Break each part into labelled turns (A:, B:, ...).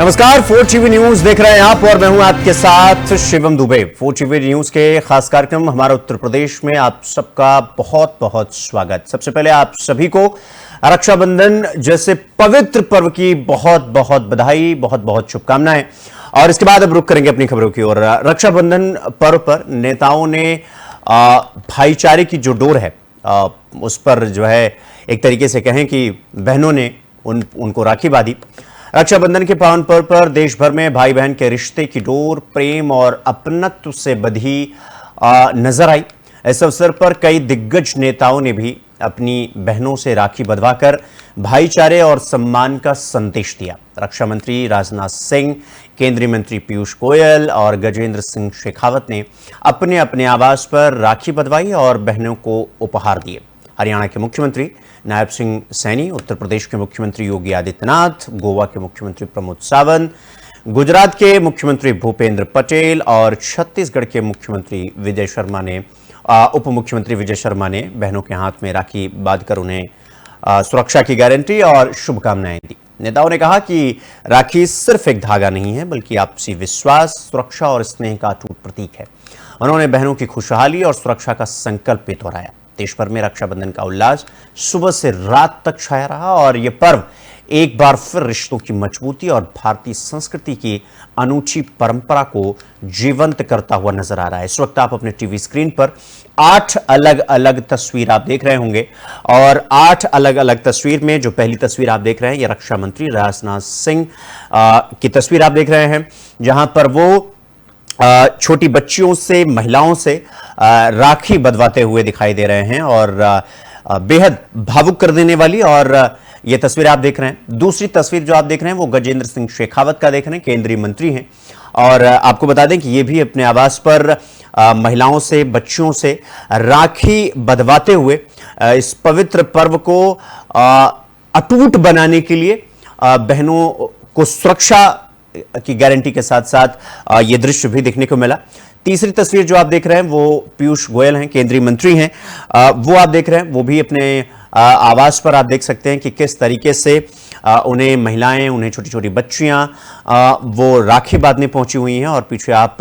A: नमस्कार, 4TV news देख रहे हैं आप और मैं हूं आपके साथ शिवम दुबे। 4TV न्यूज के खास कार्यक्रम हमारा उत्तर प्रदेश में आप सबका बहुत बहुत स्वागत। सबसे पहले आप सभी को रक्षाबंधन जैसे पवित्र पर्व की बहुत बहुत बधाई, बहुत बहुत शुभकामनाएं। और इसके बाद अब रुक करेंगे अपनी खबरों की ओर। रक्षाबंधन पर्व पर नेताओं ने भाईचारे की जो डोर है उस पर जो है एक तरीके से कहें कि बहनों ने उनको राखी बांधी। रक्षाबंधन के पावन पर्व पर देश भर में भाई बहन के रिश्ते की डोर प्रेम और अपनत्व से बंधी नजर आई। इस अवसर पर कई दिग्गज नेताओं ने भी अपनी बहनों से राखी बंधवाकर भाईचारे और सम्मान का संदेश दिया। रक्षा मंत्री राजनाथ सिंह, केंद्रीय मंत्री पीयूष गोयल और गजेंद्र सिंह शेखावत ने अपने अपने आवास पर राखी बंधवाई और बहनों को उपहार दिए। हरियाणा के मुख्यमंत्री नायब सिंह सैनी, उत्तर प्रदेश के मुख्यमंत्री योगी आदित्यनाथ, गोवा के मुख्यमंत्री प्रमोद सावंत, गुजरात के मुख्यमंत्री भूपेंद्र पटेल और छत्तीसगढ़ के मुख्यमंत्री विजय शर्मा ने उप मुख्यमंत्री विजय शर्मा ने बहनों के हाथ में राखी बांधकर उन्हें सुरक्षा की गारंटी और शुभकामनाएं दी। नेताओं ने कहा कि राखी सिर्फ एक धागा नहीं है बल्कि आपसी विश्वास, सुरक्षा और स्नेह का अटूट प्रतीक है। उन्होंने बहनों की खुशहाली और सुरक्षा का संकल्प भी दोहराया। देश भर में रक्षाबंधन का उल्लास सुबह से रात तक छाया रहा और यह पर्व एक बार फिर रिश्तों की मजबूती और भारतीय संस्कृति की अनूठी परंपरा को जीवंत करता हुआ नजर आ रहा है। इस वक्त आप अपने टीवी स्क्रीन पर 8 अलग अलग तस्वीर आप देख रहे होंगे और 8 अलग अलग तस्वीर में जो पहली तस्वीर आप देख रहे हैं ये रक्षा मंत्री राजनाथ सिंह की तस्वीर आप देख रहे हैं, जहां पर वो छोटी बच्चियों से, महिलाओं से राखी बंधवाते हुए दिखाई दे रहे हैं और बेहद भावुक कर देने वाली और ये तस्वीर आप देख रहे हैं। दूसरी तस्वीर जो आप देख रहे हैं वो गजेंद्र सिंह शेखावत का देख रहे हैं, केंद्रीय मंत्री हैं और आपको बता दें कि ये भी अपने आवास पर महिलाओं से, बच्चियों से राखी बंधवाते हुए इस पवित्र पर्व को अटूट बनाने के लिए बहनों को सुरक्षा की गारंटी के साथ साथ ये दृश्य भी देखने को मिला। तीसरी तस्वीर जो आप देख रहे हैं वो पीयूष गोयल हैं, केंद्रीय मंत्री हैं, वो आप देख रहे हैं, वो भी अपने आवास पर आप देख सकते हैं कि किस तरीके से उन्हें महिलाएं, उन्हें छोटी छोटी बच्चियां वो राखी बांधने पहुंची हुई हैं और पीछे आप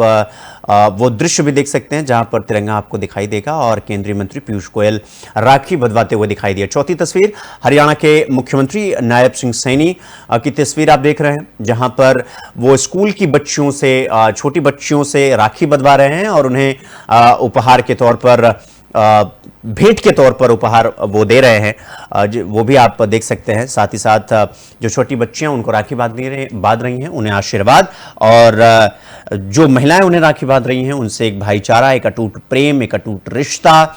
A: वो दृश्य भी देख सकते हैं जहां पर तिरंगा आपको दिखाई देगा और केंद्रीय मंत्री पीयूष गोयल राखी बंधवाते हुए दिखाई दिए। चौथी तस्वीर हरियाणा के मुख्यमंत्री नायब सिंह सैनी की तस्वीर आप देख रहे हैं, जहां पर वो स्कूल की बच्चियों से, छोटी बच्चियों से राखी बंधवा रहे हैं और उन्हें उपहार के तौर पर, भेंट के तौर पर उपहार वो दे रहे हैं, वो भी आप देख सकते हैं। साथ ही साथ जो छोटी बच्चियां उनको राखी बांध रही हैं उन्हें आशीर्वाद और जो महिलाएं उन्हें राखी बांध रही हैं उनसे एक भाईचारा, एक अटूट प्रेम, एक अटूट रिश्ता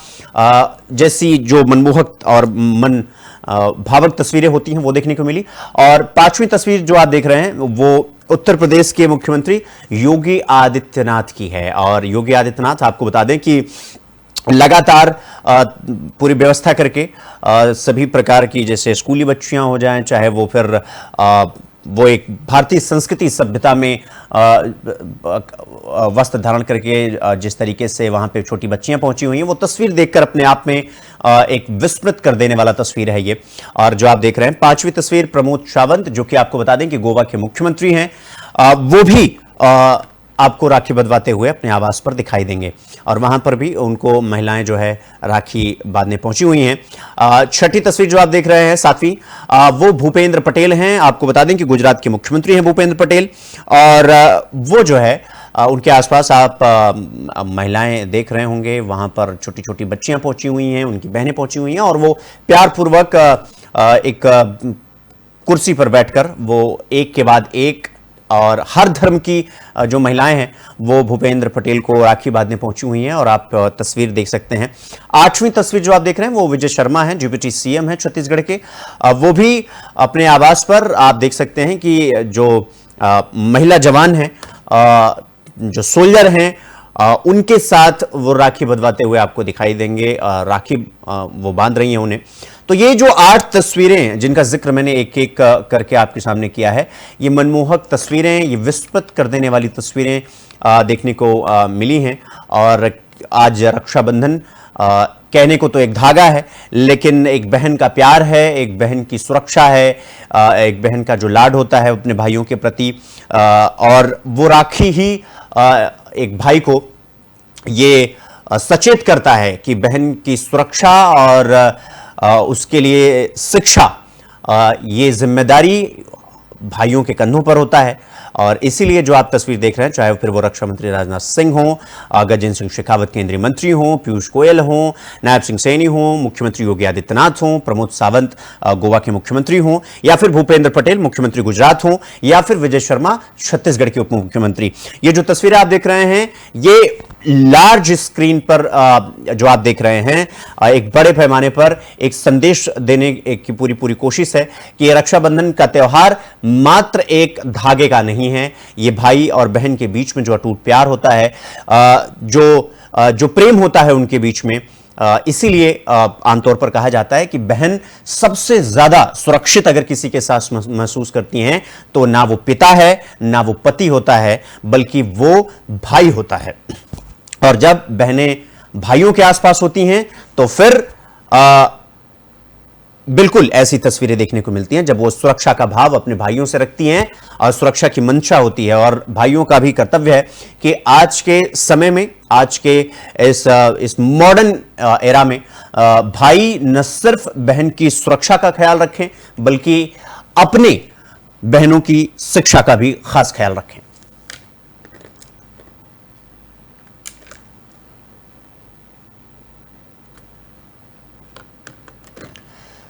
A: जैसी जो मनमोहक और मन भावक तस्वीरें होती हैं वो देखने को मिली। और पांचवी तस्वीर जो आप देख रहे हैं वो उत्तर प्रदेश के मुख्यमंत्री योगी आदित्यनाथ की है और योगी आदित्यनाथ आपको बता दें कि लगातार पूरी व्यवस्था करके सभी प्रकार की, जैसे स्कूली बच्चियां हो जाएं, चाहे वो फिर वो एक भारतीय संस्कृति सभ्यता में वस्त्र धारण करके जिस तरीके से वहां पे छोटी बच्चियां पहुंची हुई हैं वो तस्वीर देखकर अपने आप में एक विस्मृत कर देने वाला तस्वीर है ये। और जो आप देख रहे हैं पांचवी तस्वीर प्रमोद सावंत, जो कि आपको बता दें कि गोवा के मुख्यमंत्री हैं, वो भी आपको राखी बंधवाते हुए अपने आवास पर दिखाई देंगे और वहां पर भी उनको महिलाएं जो है राखी बांधने पहुंची हुई हैं। छठी तस्वीर जो आप देख रहे हैं, सातवीं, वो भूपेंद्र पटेल हैं। आपको बता दें कि गुजरात के मुख्यमंत्री हैं भूपेंद्र पटेल और वो जो है उनके आसपास आप महिलाएं देख रहे होंगे, वहां पर छोटी छोटी बच्चियां पहुंची हुई हैं, उनकी बहनें पहुंची हुई हैं और वो प्यारपूर्वक एक कुर्सी पर बैठकर वो एक के बाद एक और हर धर्म की जो महिलाएं हैं वो भूपेंद्र पटेल को राखी बांधने पहुंची हुई हैं और आप तस्वीर देख सकते हैं। आठवीं तस्वीर जो आप देख रहे हैं वो विजय शर्मा हैं, डिप्टी सीएम हैं छत्तीसगढ़ के, वो भी अपने आवास पर आप देख सकते हैं कि जो महिला जवान हैं, जो सोल्जर हैं, उनके साथ वो राखी बंधवाते हुए आपको दिखाई देंगे। राखी वो बांध रही हैं उन्हें। तो ये जो 8 तस्वीरें जिनका जिक्र मैंने एक एक करके आपके सामने किया है, ये मनमोहक तस्वीरें, ये विस्मृत कर देने वाली तस्वीरें देखने को मिली हैं और आज रक्षाबंधन कहने को तो एक धागा है, लेकिन एक बहन का प्यार है, एक बहन की सुरक्षा है, एक बहन का जो लाड होता है अपने भाइयों के प्रति, और वो राखी ही एक भाई को ये सचेत करता है कि बहन की सुरक्षा और उसके लिए शिक्षा, ये जिम्मेदारी भाइयों के कंधों पर होता है। और इसीलिए जो आप तस्वीर देख रहे हैं, चाहे फिर वो रक्षा मंत्री राजनाथ सिंह हो, गजेंद्र सिंह शेखावत केंद्रीय मंत्री हो, पीयूष गोयल हो, नायब सिंह सैनी हो, मुख्यमंत्री योगी आदित्यनाथ हो, प्रमोद सावंत गोवा के मुख्यमंत्री हो, या फिर भूपेंद्र पटेल मुख्यमंत्री गुजरात हो, या फिर विजय शर्मा छत्तीसगढ़ के उप मुख्यमंत्री, ये जो तस्वीरें आप देख रहे हैं, ये लार्ज स्क्रीन पर जो आप देख रहे हैं, एक बड़े पैमाने पर एक संदेश देने की पूरी पूरी कोशिश है कि ये रक्षाबंधन का त्योहार मात्र एक धागे का नहीं है, ये भाई और बहन के बीच में जो अटूट प्यार होता है, जो प्रेम होता है उनके बीच में, इसीलिए आमतौर पर कहा जाता है कि बहन सबसे ज्यादा सुरक्षित अगर किसी के साथ महसूस करती हैं तो ना वो पिता है, ना वो पति होता है, बल्कि वो भाई होता है। और जब बहनें भाइयों के आसपास होती हैं तो फिर बिल्कुल ऐसी तस्वीरें देखने को मिलती हैं जब वो सुरक्षा का भाव अपने भाइयों से रखती हैं और सुरक्षा की मंशा होती है। और भाइयों का भी कर्तव्य है कि आज के समय में, आज के इस मॉडर्न एरा में भाई न सिर्फ बहन की सुरक्षा का ख्याल रखें, बल्कि अपने बहनों की शिक्षा का भी खास ख्याल रखें।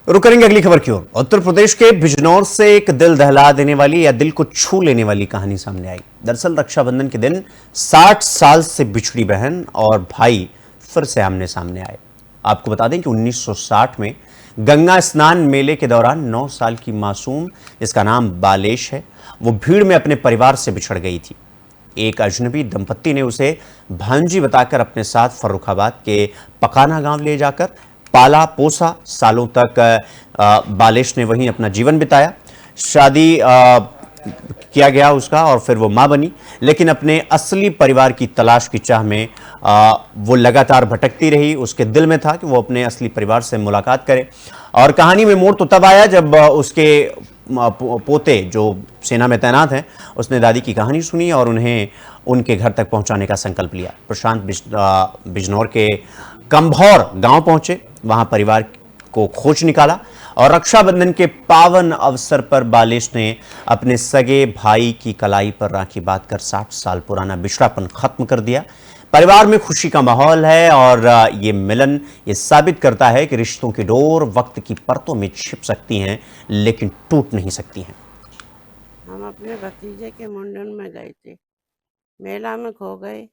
A: रुक करेंगे अगली खबर की ओर। उत्तर प्रदेश के बिजनौर से एक दिल दहला देने वाली या दिल को छू लेने वाली कहानी सामने आई। दरअसल रक्षाबंधन के दिन 60 साल से बिछड़ी बहन और भाई फिर से आमने सामने आए। आपको बता दें कि 1960 में गंगा स्नान मेले के दौरान 9 साल की मासूम, जिसका नाम बालेश है, वो भीड़ में अपने परिवार से बिछड़ गई थी। एक अजनबी दंपत्ति ने उसे भांजी बताकर अपने साथ फर्रुखाबाद के पकाना गांव ले जाकर पाला पोसा। सालों तक बालेश ने वहीं अपना जीवन बिताया। शादी किया गया उसका और फिर वो मां बनी, लेकिन अपने असली परिवार की तलाश की चाह में वो लगातार भटकती रही। उसके दिल में था कि वो अपने असली परिवार से मुलाकात करे। और कहानी में मोड़ तो तब आया जब उसके पोते जो सेना में तैनात हैं, उसने दादी की कहानी सुनी और उन्हें उनके घर तक पहुंचाने का संकल्प लिया। प्रशांत बिजनौर के कंभौर गांव पहुंचे, वहां परिवार को खोज निकाला और रक्षाबंधन के पावन अवसर पर बालेश ने अपने सगे भाई की कलाई पर राखी बांधकर 60 साल पुराना बिछड़ापन खत्म कर दिया। परिवार में खुशी का माहौल है और ये मिलन ये साबित करता है कि रिश्तों की डोर वक्त की परतों में छिप सकती हैं, लेकिन टूट नहीं सकती हैं।
B: हम अपने भतीजे के मुंडन में गए थे, मेला में खो गए।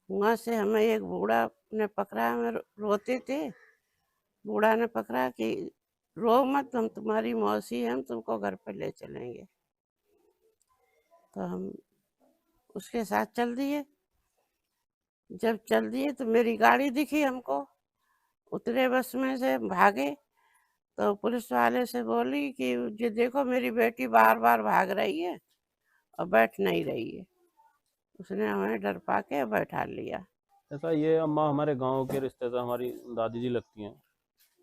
B: वहाँ से हमें एक बूढ़ा ने पकड़ा, हमें रोते थे। बूढ़ा ने पकड़ा कि रो मत, हम तुम्हारी मौसी हैं, हम तुमको घर पे ले चलेंगे। तो हम उसके साथ चल दिए। जब चल दिए तो मेरी गाड़ी दिखी हमको, उतरे बस में से भागे। तो पुलिस वाले से बोली कि ये देखो मेरी बेटी बार बार भाग रही है और बैठ नहीं रही है। उसने हमें डर पाके बैठा लिया।
C: ऐसा ये अम्मा हमारे गांव के रिश्तेदार हमारी दादी जी लगती हैं।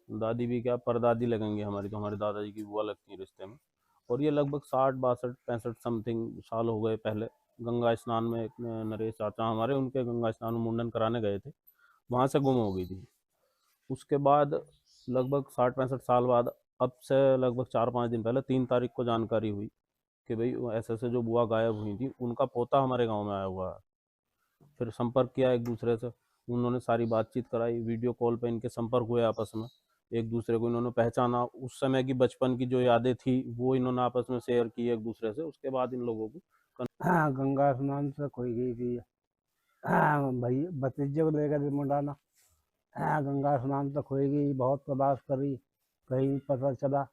C: दादी भी क्या परदादी लगेंगी हमारी, तो हमारे दादाजी की बुआ लगती है रिश्ते में। और ये लगभग 60 62 65 समथिंग साल हो गए पहले गंगा स्नान में एक नरेश चाचा हमारे, उनके गंगा स्नान में मुंडन कराने गए थे, वहाँ से गुम हो गई थी। उसके बाद लगभग 60 65 साल बाद अब से लगभग 4 5 दिन पहले 3 तारीख को जानकारी हुई कि भाई ऐसे ऐसे जो बुआ गायब हुई थी, उनका पोता हमारे गाँव में आया हुआ है। फिर संपर्क किया एक दूसरे से, उन्होंने सारी बातचीत कराई, वीडियो कॉल पे इनके संपर्क हुए आपस में, एक दूसरे को इन्होंने पहचाना। उस समय की बचपन की जो यादें थी वो इन्होंने आपस में शेयर की एक दूसरे से। उसके बाद इन लोगों को
D: गंगा स्नान से खोई गई थी भाई, भतीजे को लेकर मुंडाना। गंगा स्नान से खोई गई, बहुत तलाश करी, कहीं पता चला।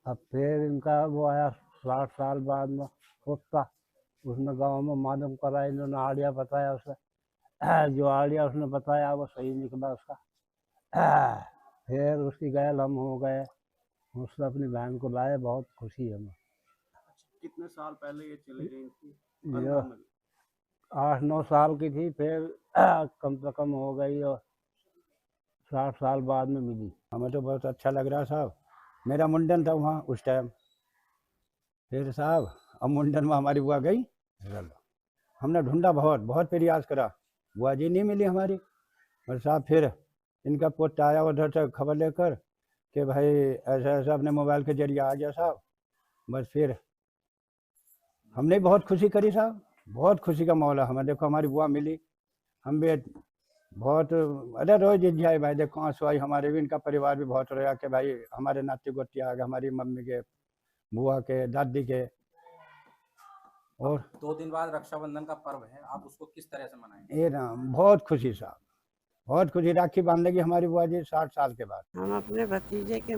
D: अब फिर इनका वो आया 60 साल बाद में पोता, उसने गांव में मालूम करा, इन्होंने आड़िया बताया उसे। जो आड़िया उसने बताया वो सही निकला उसका। फिर उसकी गैल हम हो गए, उसने अपनी बहन को लाए, बहुत खुशी है हमें।
C: कितने साल पहले ये चली गई थी?
D: 8 9 साल की थी, फिर कम से कम हो गई और 60 साल बाद में मिली। हमें तो बहुत अच्छा लग रहा साहब। मेरा मुंडन था वहाँ उस टाइम। फिर साहब अब मुंडन में हमारी बुआ गई। हमने ढूंढा, बहुत प्रयास करा, बुआ जी नहीं मिली हमारी। और साहब फिर इनका पोता आया उधर से खबर लेकर कि भाई ऐसा ऐसा अपने मोबाइल के जरिए आ गया साहब। बस फिर हमने बहुत खुशी करी साहब, बहुत खुशी का माहौल है हमें। देखो हमारी बुआ मिली, हम भी बहुत, अरे रोज जाए भाई, देखो आंसू आई हमारे भी, इनका परिवार भी बहुत रोया कि भाई हमारे नाती गोती आ गए, हमारी मम्मी के, बुआ के, दादी के। और
E: 2 दिन बाद रक्षाबंधन का पर्व है, आप उसको किस तरह से मनाएंगे?
D: ये राम बहुत खुशी साहब, बहुत खुशी। राखी बांध लेगी हमारी बुआ जी 60 साल के बाद।
B: हम अपने भतीजे के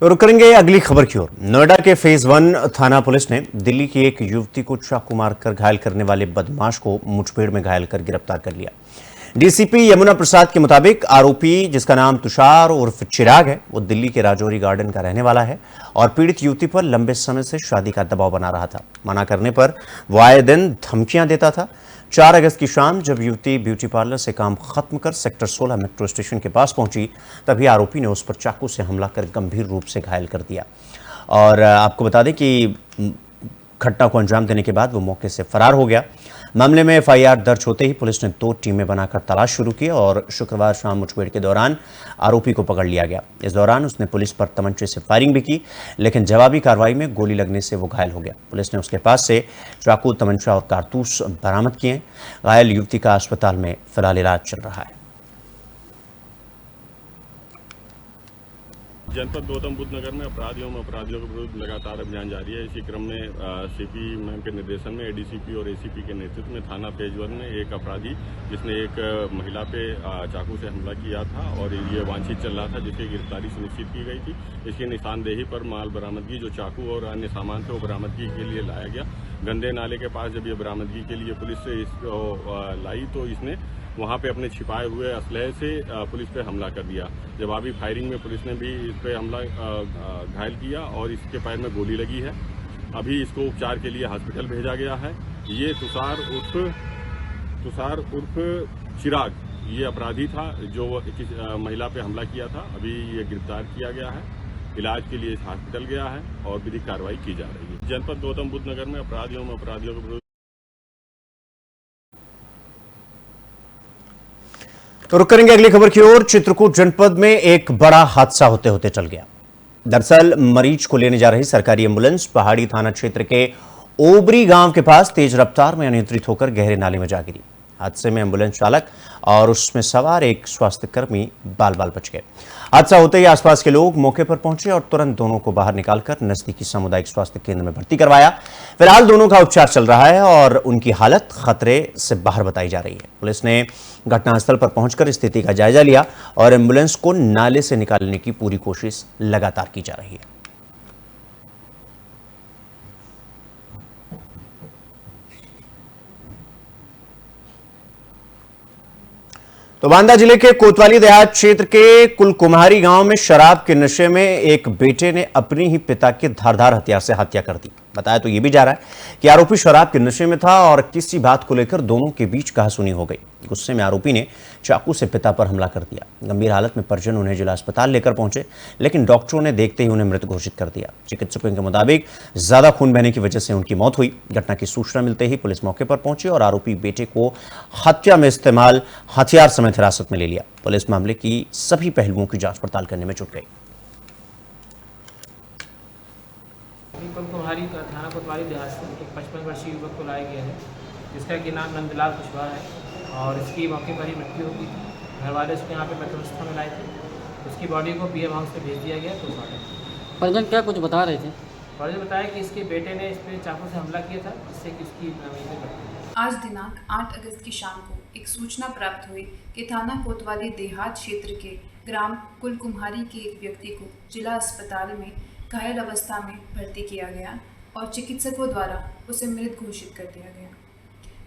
A: तो रुक करेंगे अगली खबर की ओर। नोएडा के फेज 1 थाना पुलिस ने दिल्ली की एक युवती को चाकू मारकर घायल करने वाले बदमाश को मुठभेड़ में घायल कर गिरफ्तार कर लिया। डीसीपी यमुना प्रसाद के मुताबिक आरोपी, जिसका नाम तुषार उर्फ चिराग है, वो दिल्ली के राजौरी गार्डन का रहने वाला है और पीड़ित युवती पर लंबे समय से शादी का दबाव बना रहा था। मना करने पर वो आए दिन धमकियां देता था। 4 अगस्त की शाम जब युवती ब्यूटी पार्लर से काम खत्म कर सेक्टर 16 मेट्रो स्टेशन के पास पहुंची, तभी आरोपी ने उस पर चाकू से हमला कर गंभीर रूप से घायल कर दिया। और आपको बता दें कि घटना को अंजाम देने के बाद वो मौके से फरार हो गया। मामले में एफआईआर दर्ज होते ही पुलिस ने 2 टीमें बनाकर तलाश शुरू की और शुक्रवार शाम मुठभेड़ के दौरान आरोपी को पकड़ लिया गया। इस दौरान उसने पुलिस पर तमंचे से फायरिंग भी की, लेकिन जवाबी कार्रवाई में गोली लगने से वो घायल हो गया। पुलिस ने उसके पास से चाकू, तमंचा और कारतूस बरामद किए। घायल युवती का अस्पताल में फिलहाल इलाज चल रहा है।
F: जनपद गौतम बुद्ध नगर में अपराधियों के विरुद्ध लगातार अभियान जारी है। इसी क्रम में सीपी मैम के निर्देशन में एडीसीपी और एसीपी के नेतृत्व में थाना फेज 1 में एक अपराधी, जिसने एक महिला पे चाकू से हमला किया था और ये वांछित चल रहा था, जिसकी गिरफ्तारी सुनिश्चित की गई थी। इसकी निशानदेही पर माल बरामदगी, जो चाकू और अन्य सामान थे, वो बरामदगी के लिए लाया गया। गंदे नाले के पास जब ये बरामदगी के लिए पुलिस से इसको लाई तो इसने वहाँ पे अपने छिपाए हुए असलहे से पुलिस पे हमला कर दिया। जवाबी फायरिंग में पुलिस ने भी इस पे हमला घायल किया और इसके पैर में गोली लगी है। अभी इसको उपचार के लिए हॉस्पिटल भेजा गया है। ये तुषार उर्फ चिराग ये अपराधी था जो महिला पे हमला किया था। अभी ये गिरफ्तार किया गया है, इलाज के लिए हॉस्पिटल गया है और विधिक कार्रवाई की जा रही है। जनपद गौतम बुद्ध नगर में अपराधियों के विरुद्ध।
A: तो रुक करेंगे अगली खबर की ओर। चित्रकूट जनपद में एक बड़ा हादसा होते होते चल गया। दरअसल मरीज को लेने जा रही सरकारी एम्बुलेंस पहाड़ी थाना क्षेत्र के ओबरी गांव के पास तेज रफ्तार में अनियंत्रित होकर गहरे नाले में जा गिरी। हादसे में एम्बुलेंस चालक और उसमें सवार एक स्वास्थ्यकर्मी बाल बाल बच गए। हादसा होते ही आसपास के लोग मौके पर पहुंचे और तुरंत दोनों को बाहर निकालकर नजदीकी सामुदायिक स्वास्थ्य केंद्र में भर्ती करवाया। फिलहाल दोनों का उपचार चल रहा है और उनकी हालत खतरे से बाहर बताई जा रही है। पुलिस ने घटनास्थल पर पहुंचकर स्थिति का जायजा लिया और एम्बुलेंस को नाले से निकालने की पूरी कोशिश लगातार की जा रही है। तो बांदा जिले के कोतवाली देहात क्षेत्र के कुलकुम्हारी गांव में शराब के नशे में एक बेटे ने अपनी ही पिता के धारदार हथियार से हत्या कर दी। बताया तो ये भी जा रहा है कि आरोपी शराब के नशे में था और किसी बात को लेकर दोनों के बीच कहासुनी हो गई। गुस्से में आरोपी ने चाकू से पिता पर हमला कर दिया। गंभीर हालत में परिजन उन्हें जिला अस्पताल लेकर पहुंचे, लेकिन डॉक्टरों ने देखते ही उन्हें मृत घोषित कर दिया। चिकित्सकों के मुताबिक ज्यादा खून बहने की वजह से उनकी मौत हुई। घटना की सूचना मिलते ही पुलिस मौके पर पहुंची और आरोपी बेटे को हत्या में इस्तेमाल हथियार समेत हिरासत में ले लिया। पुलिस मामले की सभी पहलुओं की जांच पड़ताल करने में जुट गई।
G: कुलकुम्हारी का थाना कोतवाली देहात से एक 55 वर्षीय युवक को लाया गया है, जिसका कि नाम नंदलाल कुशवाहा है और इसकी मौके पर ही मृत्यु हो गई थी। घर वाले उसको यहाँ पे मेट्रोस्था में लाए थे। उसकी बॉडी को पीएम हाउस पे भेज दिया गया पोस्टमार्टम।
H: परिजन क्या कुछ बता रहे थे?
G: परिजन बताया कि इसके बेटे ने इस पर चाकू से हमला किया था, जिससे कि उसकी मृत्यु हो गई।
I: आज दिनांक 8 अगस्त की शाम को एक सूचना प्राप्त हुई कि थाना कोतवाली देहात क्षेत्र के ग्राम कुलकुम्हारी के एक व्यक्ति को जिला अस्पताल में घायल अवस्था में भर्ती किया गया और चिकित्सकों द्वारा उसे मृत घोषित कर दिया गया।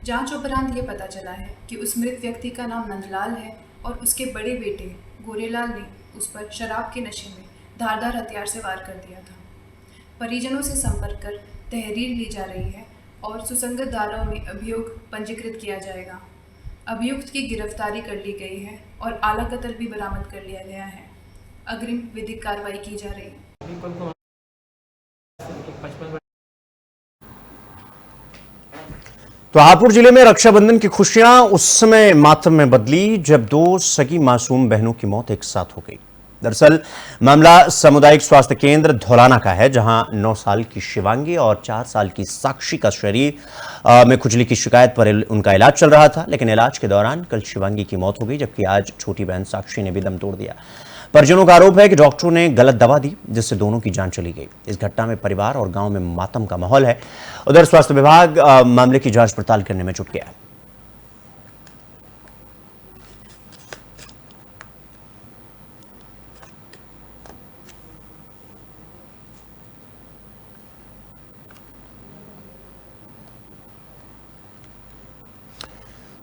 I: जांच उपरांत ये पता चला है कि उस मृत व्यक्ति का नाम नंदलाल है और उसके बड़े बेटे गोरेलाल ने उस पर शराब के नशे में धारदार हथियार से वार कर दिया था। परिजनों से संपर्क कर तहरीर ली जा रही है और सुसंगत धाराओं में अभियोग पंजीकृत किया जाएगा। अभियुक्त की गिरफ्तारी कर ली गई है और आला कत्ल भी बरामद कर लिया गया है। अग्रिम विधिक कार्रवाई की जा रही है।
G: अभी कुलकुमारी एक 55
A: तो हापुड़ जिले में रक्षाबंधन की खुशियां उस समय मातम में बदली जब दो सगी मासूम बहनों की मौत एक साथ हो गई। दरअसल मामला सामुदायिक स्वास्थ्य केंद्र धौलाना का है, जहां 9 साल की शिवांगी और 4 साल की साक्षी का शरीर में खुजली की शिकायत पर उनका इलाज चल रहा था। लेकिन इलाज के दौरान कल शिवांगी की मौत हो गई, जबकि आज छोटी बहन साक्षी ने भी दम तोड़ दिया। परिजनों का आरोप है कि डॉक्टरों ने गलत दवा दी, जिससे दोनों की जान चली गई। इस घटना में परिवार और गांव में मातम का माहौल है। उधर स्वास्थ्य विभाग मामले की जांच पड़ताल करने में जुट गया है।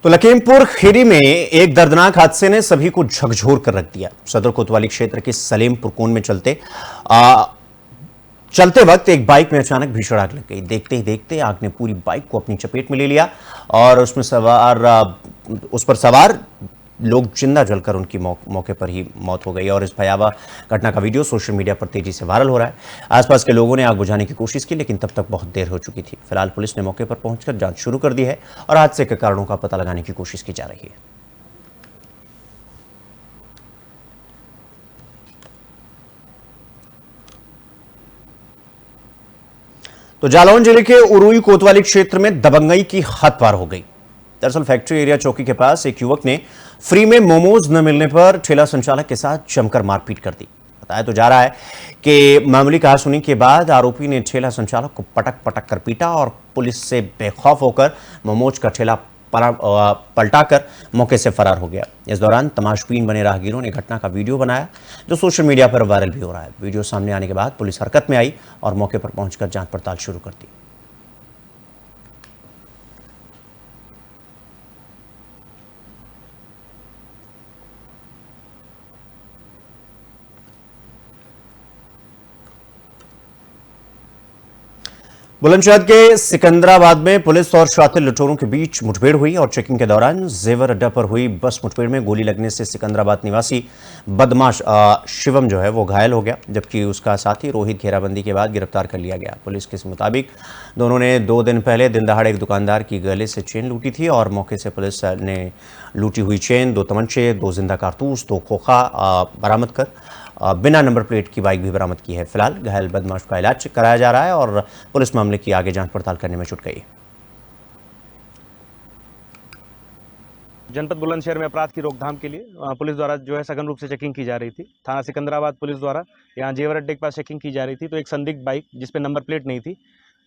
A: तो लखीमपुर खीरी में एक दर्दनाक हादसे ने सभी को झकझोर कर रख दिया। सदर कोतवाली क्षेत्र के सलेमपुर कोन में चलते वक्त एक बाइक में अचानक भीषण आग लग गई। देखते ही देखते आग ने पूरी बाइक को अपनी चपेट में ले लिया और उस पर सवार लोग जिंदा जलकर उनकी मौके पर ही मौत हो गई। और इस भयावह घटना का वीडियो सोशल मीडिया पर तेजी से वायरल हो रहा है। आसपास के लोगों ने आग बुझाने की कोशिश की, लेकिन तब तक बहुत देर हो चुकी थी। फिलहाल पुलिस ने मौके पर पहुंचकर जांच शुरू कर दी है और हादसे के कारणों का पता लगाने की कोशिश की जा रही है। तो जालौन जिले के उरुई कोतवाली क्षेत्र में दबंगई की हद पार हो गई। दरअसल फैक्ट्री एरिया चौकी के पास एक युवक ने फ्री में मोमोज न मिलने पर ठेला संचालक के साथ जमकर मारपीट कर दी। बताया तो जा रहा है कि मामूली कहासुनी के बाद आरोपी ने ठेला संचालक को पटक पटक कर पीटा और पुलिस से बेखौफ होकर मोमोज का ठेला पलटाकर मौके से फरार हो गया। इस दौरान तमाशबीन बने राहगीरों ने घटना का वीडियो बनाया, जो सोशल मीडिया पर वायरल भी हो रहा है। वीडियो सामने आने के बाद पुलिस हरकत में आई और मौके पर पहुंचकर जांच पड़ताल शुरू कर दी। बुलंदशहर के सिकंदराबाद में पुलिस और शातिर लुटेरों के बीच मुठभेड़ हुई और चेकिंग के दौरान जेवर अड्डा पर हुई बस मुठभेड़ में गोली लगने से सिकंदराबाद निवासी बदमाश शिवम जो है वो घायल हो गया, जबकि उसका साथी रोहित घेराबंदी के बाद गिरफ्तार कर लिया गया। पुलिस के मुताबिक दोनों ने 2 दिन पहले दिन दहाड़े एक दुकानदार की गले से चेन लूटी थी और मौके से पुलिस ने लूटी हुई चेन, 2 तमंचे, 2 जिंदा कारतूस, 2 खोखा बरामद कर बिना नंबर प्लेट की बाइक भी बरामद की है। फिलहाल घायल बदमाश का इलाज कराया जा रहा है और पुलिस मामले की आगे जांच पड़ताल करने में जुट गई।
H: जनपद बुलंदशहर में अपराध की रोकथाम के लिए पुलिस द्वारा जो है सघन रूप से चेकिंग की जा रही थी। थाना सिकंदराबाद पुलिस द्वारा यहाँ जेवर अड्डे के पास चेकिंग की जा रही थी, तो एक संदिग्ध बाइक जिस पे नंबर प्लेट नहीं थी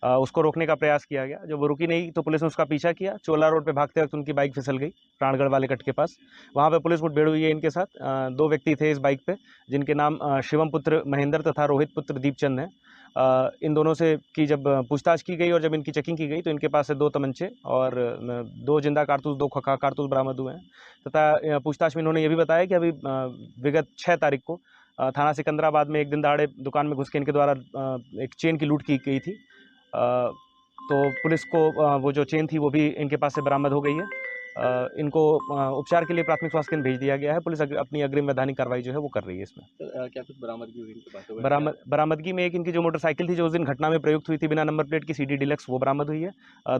H: उसको रोकने का प्रयास किया गया। जब वो रुकी नहीं तो पुलिस ने उसका पीछा किया। चोला रोड पे भागते वक्त उनकी बाइक फिसल गई प्राणगढ़ वाले कट के पास। वहाँ पे पुलिस मुठभेड़ हुई है इनके साथ। 2 व्यक्ति थे इस बाइक पे, जिनके नाम शिवम पुत्र महेंद्र तथा रोहित पुत्र दीपचंद हैं। इन दोनों से की जब पूछताछ की गई और जब इनकी चेकिंग की गई तो इनके पास से 2 तमंचे और 2 जिंदा कारतूस, 2 खोखा कारतूस बरामद हुए हैं। तथा पूछताछ में इन्होंने ये भी बताया कि अभी विगत 6 तारीख को थाना सिकंदराबाद में एक दिन दहाड़े दुकान में घुस के इनके द्वारा एक चेन की लूट की गई थी। तो पुलिस को वो जो चेन थी वो भी इनके पास से बरामद हो गई है। इनको उपचार के लिए प्राथमिक स्वास्थ्य केंद्र भेज दिया गया है। पुलिस अपनी अग्रिम वैधानिक कार्रवाई जो है वो कर रही है इसमें।
E: क्या कुछ बरामदगी हुई इनके पास?
H: बरामदगी में एक इनकी जो मोटरसाइकिल थी जो उस दिन घटना में प्रयुक्त हुई थी बिना नंबर प्लेट की CD डिलक्स, वो बरामद हुई है।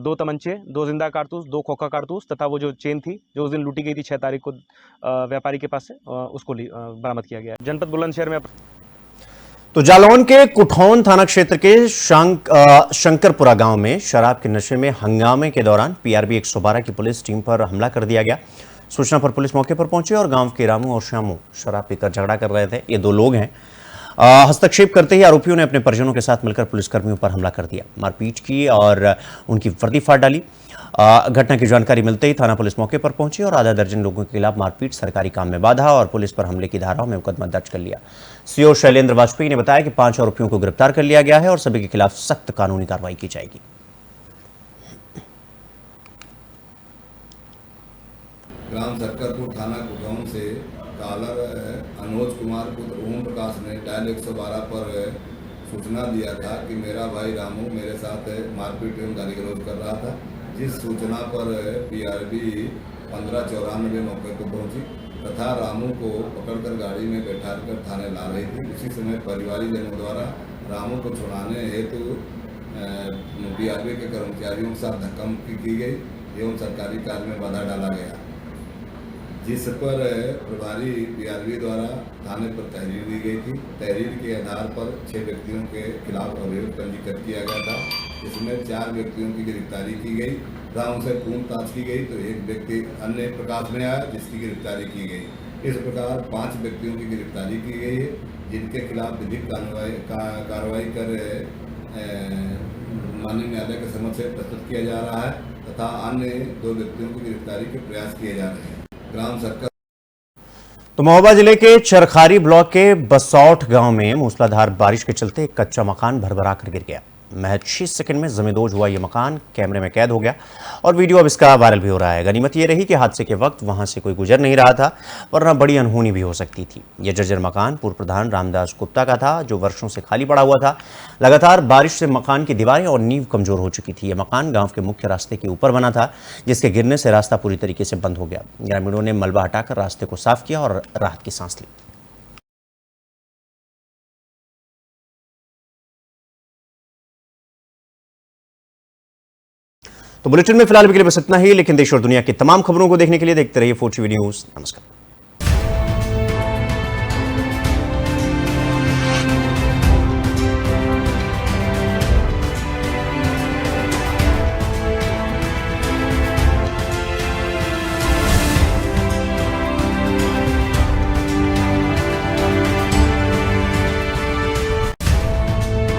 H: 2 तमंचे, 2 जिंदा कारतूस, 2 खोखा कारतूस तथा वो जो चेन थी जो उस दिन लूटी गई थी 6 तारीख को व्यापारी के पास से, उसको बरामद किया गया है। जनपद बुलंदशहर में
A: तो जालौन के कुठौन थाना क्षेत्र के शंकरपुरा गांव में शराब के नशे में हंगामे के दौरान PRB 112 की पुलिस टीम पर हमला कर दिया गया। सूचना पर पुलिस मौके पर पहुंची और गांव के रामू और श्यामू शराब पीकर झगड़ा कर रहे थे। ये 2 लोग हैं। हस्तक्षेप करते ही आरोपियों ने अपने परिजनों के साथ मिलकर पुलिसकर्मियों पर हमला कर दिया, मारपीट की और उनकी वर्दी फाड़ डाली। घटना की जानकारी मिलते ही थाना पुलिस मौके पर पहुंची और आधा दर्जन लोगों के खिलाफ मारपीट, सरकारी काम में बाधा और पुलिस पर हमले की धाराओं में मुकदमा दर्ज कर लिया। CO शैलेंद्र वाजपेयी ने बताया कि 5 आरोपियों को गिरफ्तार कर लिया गया है और सभी के खिलाफ सख्त कानूनी कार्रवाई की जाएगी।
J: ग्राम शक्करपुर थाना कुठौन से कालर अनुज कुमार पुत्र ओम प्रकाश ने डायल 112 पर सूचना दिया था कि मेरा भाई रामू मेरे साथ मारपीट एवं गाली गलौज कर रहा था। जिस सूचना पर PRB 1594 मौके पर पहुंची तथा रामू को पकड़कर गाड़ी में बैठाकर थाने ला रही थी। उसी समय परिवारजनों द्वारा रामू को छुड़ाने हेतु बीआरबी के कर्मचारियों के साथ धक्का मुक्की की गई एवं सरकारी कार्य में बाधा डाला गया, जिस पर प्रभारी बीआरबी द्वारा थाने पर तहरीर दी गई थी। तहरीर के आधार पर 6 व्यक्तियों के खिलाफ अभियोग पंजीकृत किया गया था। इसमें 4 व्यक्तियों की गिरफ्तारी की गई तथा उनसे पूछताछ की गई तो एक व्यक्ति अन्य प्रकाश में आया जिसकी गिरफ्तारी की गई। इस प्रकार 5 व्यक्तियों की गिरफ्तारी की गई है जिनके खिलाफ विधिक कार्रवाई कर माननीय न्यायालय के समक्ष प्रस्तुत किया जा रहा है तथा अन्य 2 व्यक्तियों की गिरफ्तारी के प्रयास किए जा रहे हैं। ग्राम सरकार
A: तो महोबा जिले के चरखारी ब्लॉक के बसौठ गांव में मूसलाधार बारिश के चलते एक कच्चा मकान भरभरा कर गिर गया। महज 6 सेकंड में जमींदोज हुआ यह मकान कैमरे में कैद हो गया और वीडियो अब इसका वायरल भी हो रहा है। गनीमत यह रही कि हादसे के वक्त वहां से कोई गुजर नहीं रहा था, वरना बड़ी अनहोनी भी हो सकती थी। यह जर्जर मकान पूर्व प्रधान रामदास गुप्ता का था, जो वर्षों से खाली पड़ा हुआ था। लगातार बारिश से मकान की दीवारें और नींव कमजोर हो चुकी थी। यह मकान गाँव के मुख्य रास्ते के ऊपर बना था, जिसके गिरने से रास्ता पूरी तरीके से बंद हो गया। ग्रामीणों ने मलबा हटाकर रास्ते को साफ किया और राहत की सांस ली। तो बुलेटिन में फिलहाल के लिए बस इतना ही, लेकिन देश और दुनिया की तमाम खबरों को देखने के लिए देखते रहिए 4TV न्यूज़। नमस्कार।